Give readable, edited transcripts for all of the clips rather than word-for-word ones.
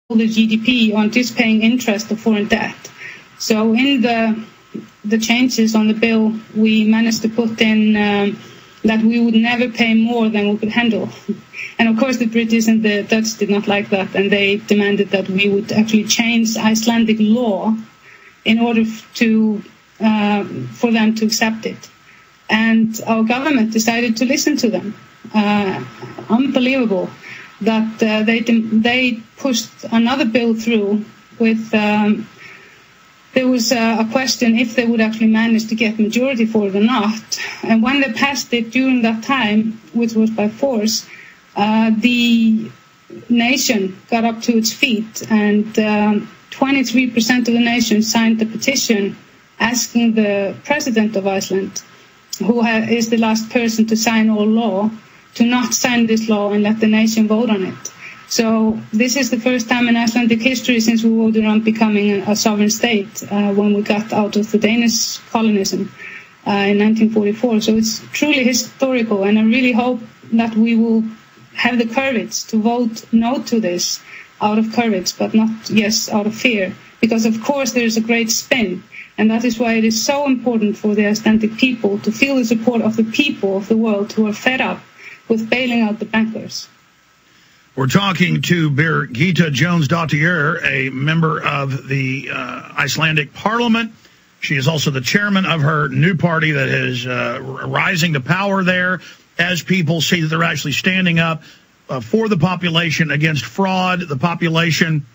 the GDP on just paying interest of foreign debt. So in the changes on the bill, we managed to put in that we would never pay more than we could handle. And of course, the British and the Dutch did not like that, and they demanded that we would actually change Icelandic law in order to for them to accept it. And our government decided to listen to them. Unbelievable that they pushed another bill through with. There was a question if they would actually manage to get majority for it or not. And when they passed it during that time, which was by force, the nation got up to its feet, and 23% of the nation signed the petition asking the president of Iceland, who is the last person to sign all law, to not sign this law and let the nation vote on it. So this is the first time in Icelandic history since we voted on becoming a sovereign state when we got out of the Danish colonism in 1944. So it's truly historical, and I really hope that we will have the courage to vote no to this out of courage, but not yes out of fear. Because of course there is a great spin, and that is why it is so important for the Icelandic people to feel the support of the people of the world who are fed up with bailing out the bankers. We're talking to Birgitta Jónsdóttir, a member of the Icelandic Parliament. She is also the chairman of her new party that is rising to power there, as people see that they're actually standing up for the population against fraud. The population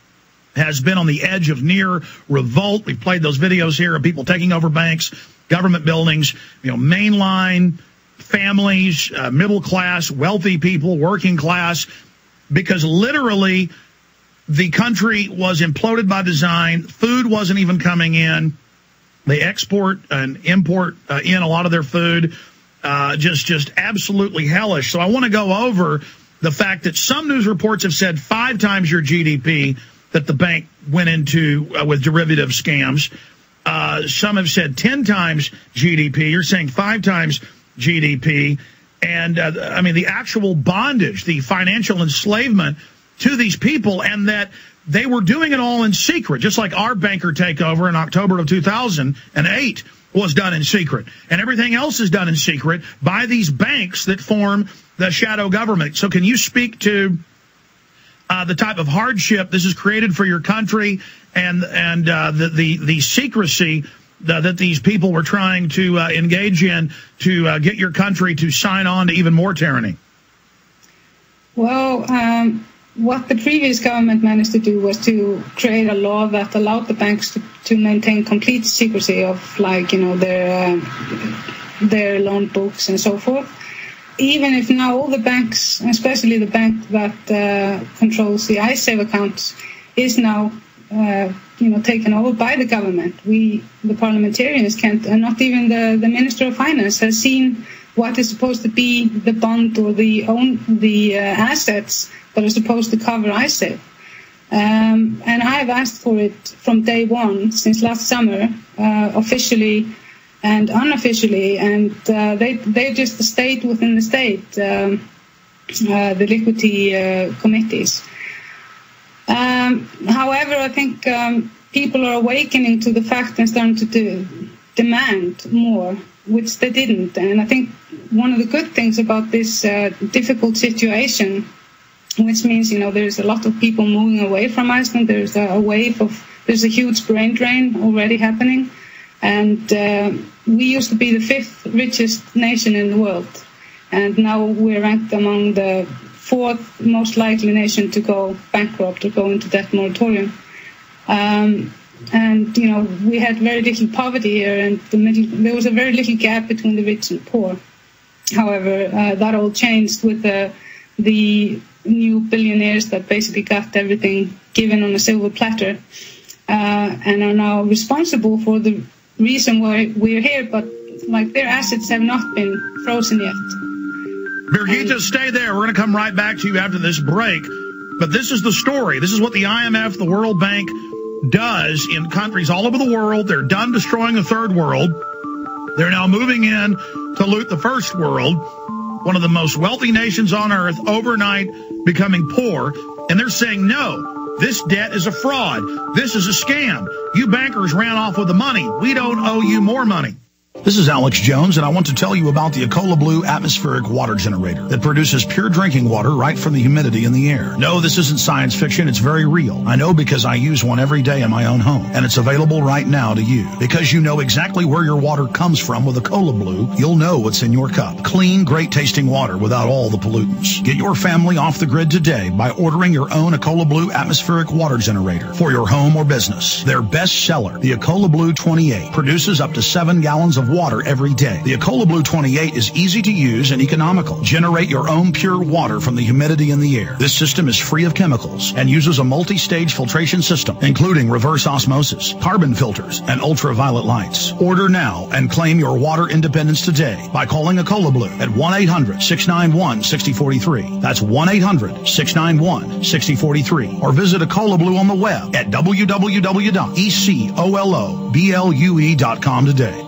has been on the edge of near revolt. We've played those videos here of people taking over banks, government buildings, mainline families, middle class, wealthy people, working class, because literally the country was imploded by design. Food wasn't even coming in. They export and import in a lot of their food. Just absolutely hellish. So I want to go over the fact that some news reports have said 5 times your GDP that the bank went into with derivative scams. Some have said 10 times GDP. You're saying 5 times GDP. And, the actual bondage, the financial enslavement to these people, and that they were doing it all in secret, just like our banker takeover in October of 2008 was done in secret. And everything else is done in secret by these banks that form the shadow government. So can you speak to the type of hardship this has created for your country and the secrecy that these people were trying to engage in to get your country to sign on to even more tyranny? Well, what the previous government managed to do was to create a law that allowed the banks to maintain complete secrecy of, their loan books and so forth. Even if now all the banks, especially the bank that controls the iSave accounts, is now taken over by the government. The parliamentarians can't, and not even the Minister of Finance has seen what is supposed to be the bond or the assets that are supposed to cover iSave. And I've asked for it from day one, since last summer, officially and unofficially, and they're just the state within the state, the liquidity committees. However, I think people are awakening to the fact and starting to demand more, which they didn't. And I think one of the good things about this difficult situation, which means, there's a lot of people moving away from Iceland. There's a huge brain drain already happening. And we used to be the 5th richest nation in the world. And now we're ranked among the 4th most likely nation to go bankrupt or go into debt moratorium. And, we had very little poverty here, and there was a very little gap between the rich and poor. However, that all changed with the new billionaires that basically got everything given on a silver platter, and are now responsible for the reason why we're here, but their assets have not been frozen yet. Birgitta, stay there. We're going to come right back to you after this break. But this is the story. This is what the IMF, the World Bank, does in countries all over the world. They're done destroying the third world. They're now moving in to loot the first world, one of the most wealthy nations on earth, overnight becoming poor. And they're saying, no, This debt is a fraud. This is a scam. You bankers ran off with the money. We don't owe you more money. This is Alex Jones, and I want to tell you about the Ecola Blue atmospheric water generator that produces pure drinking water right from the humidity in the air. No, this isn't science fiction. It's very real. I know because I use one every day in my own home, and it's available right now to you. Because you know exactly where your water comes from with Ecola Blue, you'll know what's in your cup. Clean, great-tasting water without all the pollutants. Get your family off the grid today by ordering your own Ecola Blue atmospheric water generator for your home or business. Their best seller, the Ecola Blue 28, produces up to 7 gallons of water every day. The Ecola Blue 28 is easy to use and economical. Generate your own pure water from the humidity in the air. This system is free of chemicals and uses a multi-stage filtration system, including reverse osmosis, carbon filters, and ultraviolet lights. Order now and claim your water independence today by calling Ecola Blue at 1-800-691-6043. That's 1-800-691-6043. Or visit Ecola Blue on the web at www.ecoloblue.com today.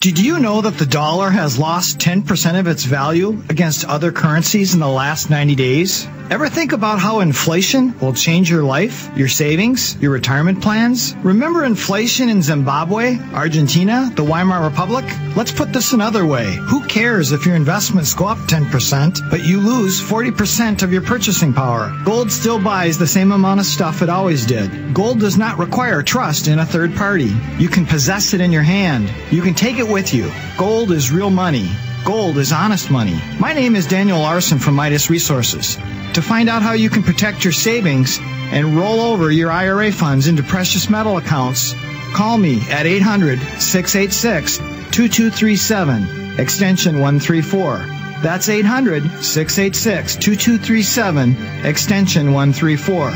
Did you know that the dollar has lost 10% of its value against other currencies in the last 90 days? Ever think about how inflation will change your life, your savings, your retirement plans? Remember inflation in Zimbabwe, Argentina, the Weimar Republic? Let's put this another way. Who cares if your investments go up 10%, but you lose 40% of your purchasing power? Gold still buys the same amount of stuff it always did. Gold does not require trust in a third party. You can possess it in your hand. You can take it with you. Gold is real money. Gold is honest money. My name is Daniel Larson from Midas Resources. To find out how you can protect your savings and roll over your IRA funds into precious metal accounts, call me at 800-686-2237, extension 134. That's 800-686-2237, extension 134.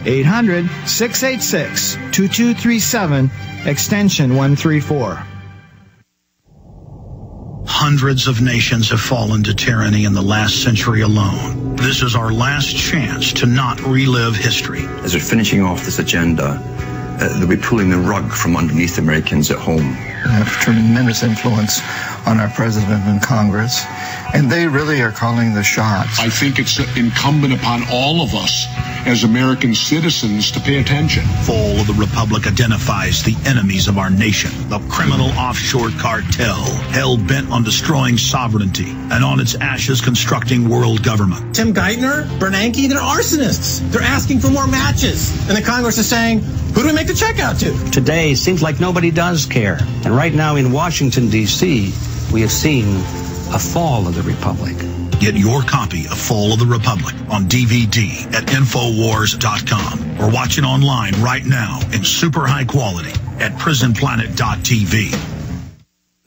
800-686-2237, extension 134. Hundreds of nations have fallen to tyranny in the last century alone. This is our last chance to not relive history. As we're finishing off this agenda, they'll be pulling the rug from underneath Americans at home. They have tremendous influence on our president and Congress, and they really are calling the shots. I think it's incumbent upon all of us as American citizens to pay attention. Fall of the Republic identifies the enemies of our nation, the criminal offshore cartel, hell-bent on destroying sovereignty, and on its ashes constructing world government. Tim Geithner, Bernanke, they're arsonists. They're asking for more matches. And the Congress is saying, who do we make the check out to? Today, seems like nobody does care. And right now in Washington, D.C., we have seen a fall of the Republic. Get your copy of Fall of the Republic on DVD at Infowars.com or watch it online right now in super high quality at PrisonPlanet.tv.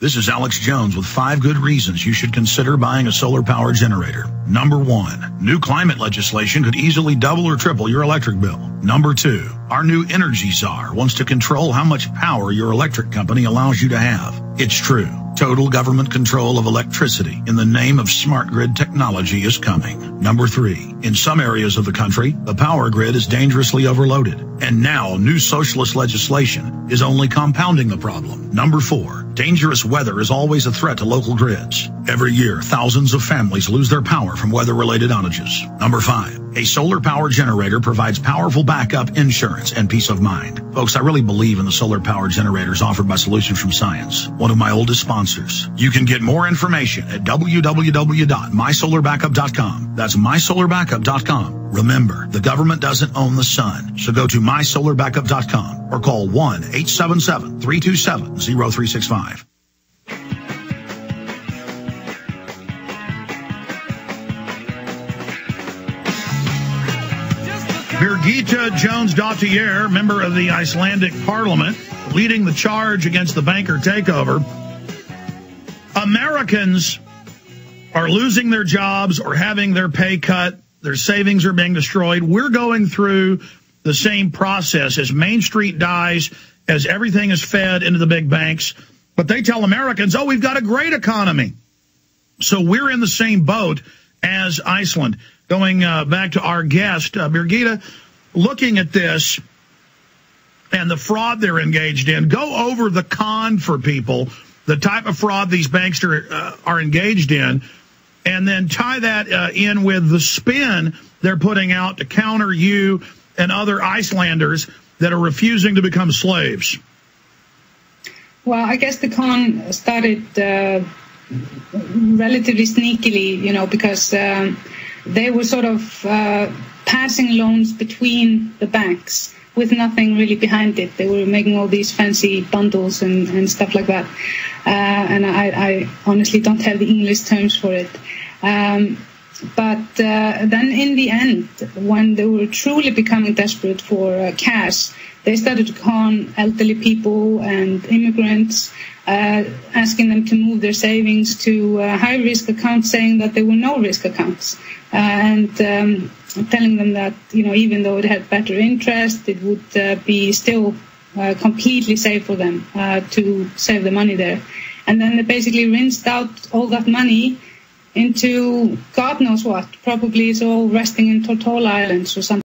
This is Alex Jones with 5 good reasons you should consider buying a solar power generator. Number 1, new climate legislation could easily double or triple your electric bill. Number 2, our new energy czar wants to control how much power your electric company allows you to have. It's true. Total government control of electricity in the name of smart grid technology is coming. Number 3, in some areas of the country, the power grid is dangerously overloaded. And now new socialist legislation is only compounding the problem. Number 4, dangerous weather is always a threat to local grids. Every year, thousands of families lose their power from weather-related outages. Number 5, a solar power generator provides powerful backup insurance and peace of mind. Folks, I really believe in the solar power generators offered by Solutions from Science, one of my oldest sponsors. You can get more information at www.mysolarbackup.com. That's mysolarbackup.com. Remember, the government doesn't own the sun, so go to mysolarbackup.com or call 1-877-327-0365. Birgitta Jones-Dottir, member of the Icelandic parliament, leading the charge against the banker takeover. Americans are losing their jobs or having their pay cut. Their savings are being destroyed. We're going through the same process as Main Street dies, as everything is fed into the big banks. But they tell Americans, oh, we've got a great economy. So we're in the same boat as Iceland. Going back to our guest, Birgitta, looking at this and the fraud they're engaged in, go over the con for people, the type of fraud these banks are engaged in, and then tie that in with the spin they're putting out to counter you and other Icelanders that are refusing to become slaves? Well, I guess the con started relatively sneakily, because they were sort of passing loans between the banks with nothing really behind it. They were making all these fancy bundles and stuff like that. And I honestly don't have the English terms for it. But then in the end, when they were truly becoming desperate for cash, they started to con elderly people and immigrants, asking them to move their savings to high-risk accounts, saying that they were no-risk accounts, and telling them that, even though it had better interest, it would be still completely safe for them to save the money there. And then they basically rinsed out all that money into God knows what. Probably it's all resting in Tortola Islands or something.